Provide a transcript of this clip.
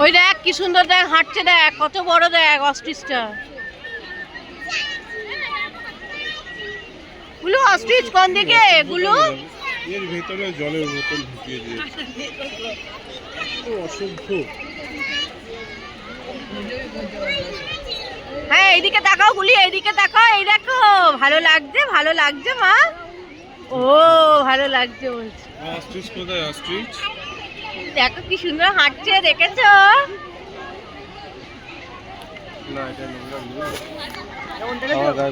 ওই দেখ কি সুন্দর, দেখ হাঁটছে, দেখ কত বড়, দেখ অস্ট্রিচটা। গুলো অস্ট্রিচ কোন দিকে গুলো? এর ভেতরে জলের বোতল ঢুকিয়ে দিয়েছে, অসভ্য। হ্যাঁ এইদিকে তাকাও গুলি, এইদিকে তাকাও, এই দেখো ভালো লাগছে, ভালো লাগছে মা। ও ভালো লাগছে বলছে। অস্ট্রিচ কোথায়? অস্ট্রিচ দেখো কি সুন্দর হাঁটছে, দেখেছো? না, এটা নোংরা।